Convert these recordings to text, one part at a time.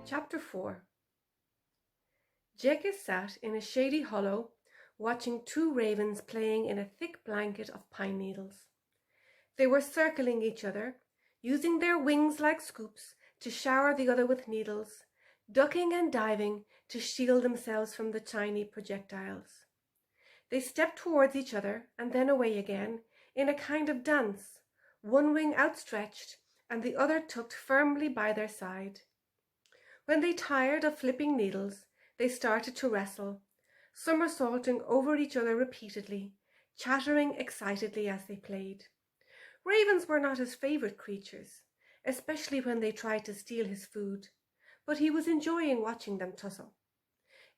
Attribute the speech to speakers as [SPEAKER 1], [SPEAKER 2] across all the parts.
[SPEAKER 1] Chapter 4. Jekka sat in a shady hollow, watching two ravens playing in a thick blanket of pine needles. They were circling each other, using their wings like scoops to shower the other with needles, ducking and diving to shield themselves from the tiny projectiles. They stepped towards each other and then away again in a kind of dance, one wing outstretched and the other tucked firmly by their side. When they tired of flipping needles, they started to wrestle, somersaulting over each other repeatedly, chattering excitedly as they played. Ravens were not his favourite creatures, especially when they tried to steal his food, but he was enjoying watching them tussle.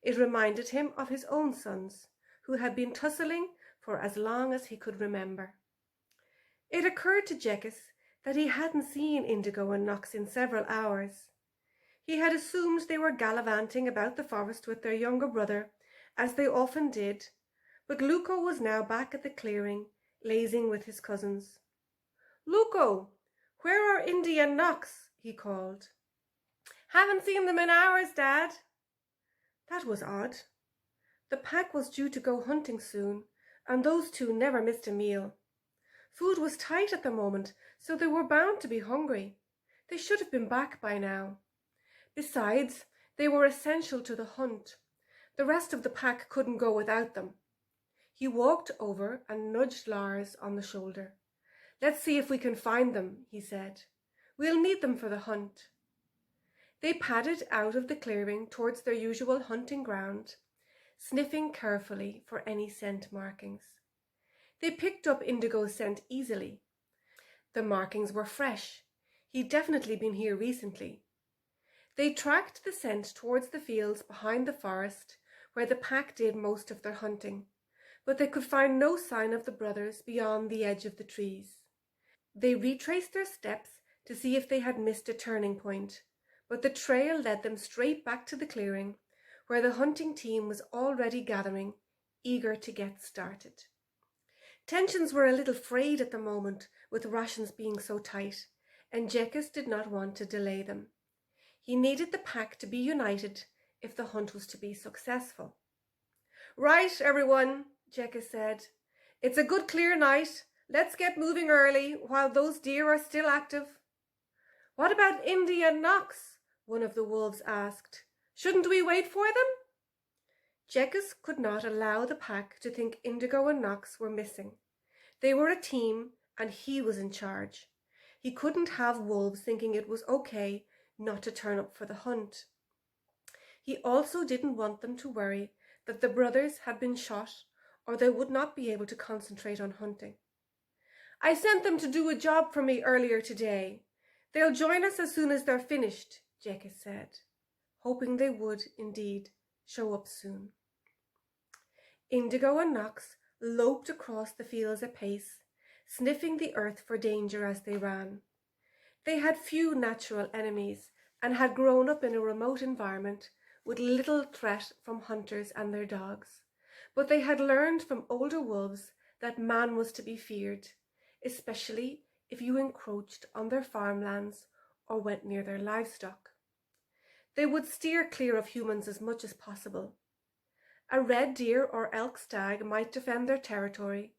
[SPEAKER 1] It reminded him of his own sons, who had been tussling for as long as he could remember. It occurred to Jekis that he hadn't seen Indigo and Nox in several hours. He had assumed they were gallivanting about the forest with their younger brother, as they often did, but Luco was now back at the clearing, lazing with his cousins. "Luco, where are Indy and Nox?" he called. "Haven't seen them in hours, Dad." That was odd. The pack was due to go hunting soon, and those two never missed a meal. Food was tight at the moment, so they were bound to be hungry. They should have been back by now. Besides, they were essential to the hunt. The rest of the pack couldn't go without them. He walked over and nudged Lars on the shoulder. "Let's see if we can find them," he said. "We'll need them for the hunt." They padded out of the clearing towards their usual hunting ground, sniffing carefully for any scent markings. They picked up Indigo's scent easily. The markings were fresh. He'd definitely been here recently. They tracked the scent towards the fields behind the forest, where the pack did most of their hunting, but they could find no sign of the brothers beyond the edge of the trees. They retraced their steps to see if they had missed a turning point, but the trail led them straight back to the clearing, where the hunting team was already gathering, eager to get started. Tensions were a little frayed at the moment, with rations being so tight, and Jekis did not want to delay them. He needed the pack to be united if the hunt was to be successful. "Right, everyone," Jekis said. "It's a good clear night. Let's get moving early while those deer are still active." "What about Indy and Nox?" one of the wolves asked. "Shouldn't we wait for them?" Jekis could not allow the pack to think Indigo and Nox were missing. They were a team and he was in charge. He couldn't have wolves thinking it was okay not to turn up for the hunt. He also didn't want them to worry that the brothers had been shot or they would not be able to concentrate on hunting. "I sent them to do a job for me earlier today. They'll join us as soon as they're finished," Jekis said, hoping they would indeed show up soon. Indigo and Nox loped across the fields apace, sniffing the earth for danger as they ran. They had few natural enemies and had grown up in a remote environment with little threat from hunters and their dogs, but they had learned from older wolves that man was to be feared, especially if you encroached on their farmlands or went near their livestock. They would steer clear of humans as much as possible. A red deer or elk stag might defend their territory,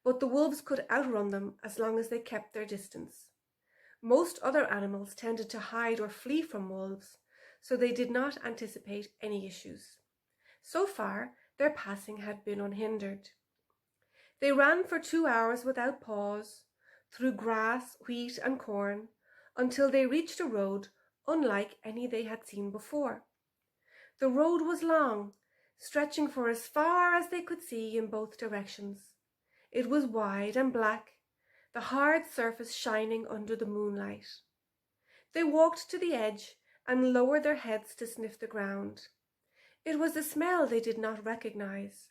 [SPEAKER 1] but the wolves could outrun them as long as they kept their distance. Most other animals tended to hide or flee from wolves, so they did not anticipate any issues. So far, their passing had been unhindered. They ran for 2 hours without pause, through grass, wheat, and corn, until they reached a road unlike any they had seen before. The road was long, stretching for as far as they could see in both directions. It was wide and black, the hard surface shining under the moonlight. They walked to the edge and lowered their heads to sniff the ground. It was a smell they did not recognize,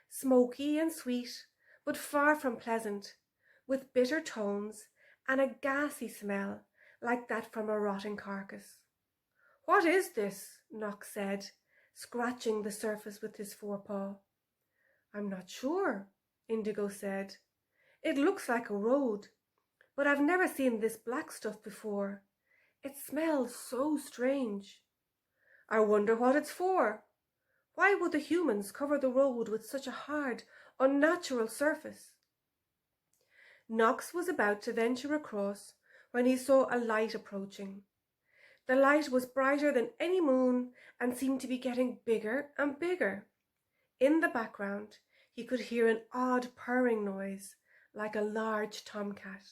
[SPEAKER 1] smoky and sweet, but far from pleasant, with bitter tones and a gassy smell like that from a rotting carcass. "What is this?" Nox said, scratching the surface with his forepaw. "I'm not sure," Indigo said. "It looks like a road, but I've never seen this black stuff before. It smells so strange." I wonder what it's for. Why would the humans cover the road with such a hard, unnatural surface? Knox was about to venture across when he saw a light approaching. The light was brighter than any moon and seemed to be getting bigger and bigger. In the background, he could hear an odd purring noise, like a large tomcat.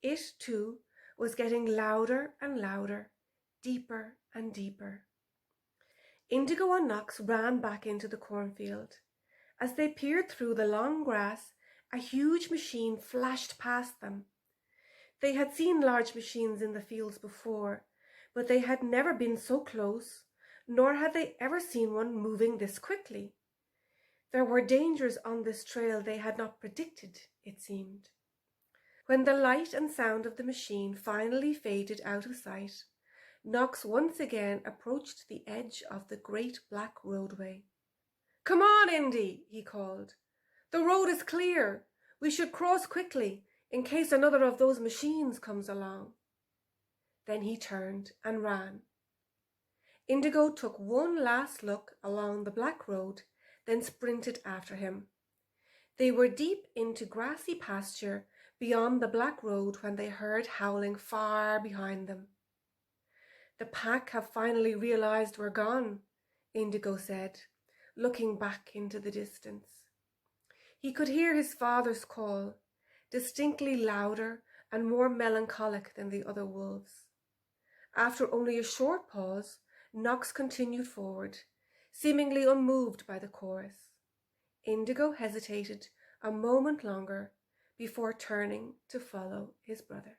[SPEAKER 1] It, too, was getting louder and louder, deeper and deeper. Indigo and Knox ran back into the cornfield. As they peered through the long grass, a huge machine flashed past them. They had seen large machines in the fields before, but they had never been so close, nor had they ever seen one moving this quickly. There were dangers on this trail they had not predicted, it seemed. When the light and sound of the machine finally faded out of sight, Knox once again approached the edge of the great black roadway. "Come on, Indy," he called. "The road is clear. We should cross quickly in case another of those machines comes along." Then he turned and ran. Indigo took one last look along the black road, then sprinted after him. They were deep into grassy pasture beyond the black road when they heard howling far behind them. "The pack have finally realized we're gone," Indigo said, looking back into the distance. He could hear his father's call, distinctly louder and more melancholic than the other wolves. After only a short pause, Knox continued forward, seemingly unmoved by the chorus. Indigo hesitated a moment longer before turning to follow his brother.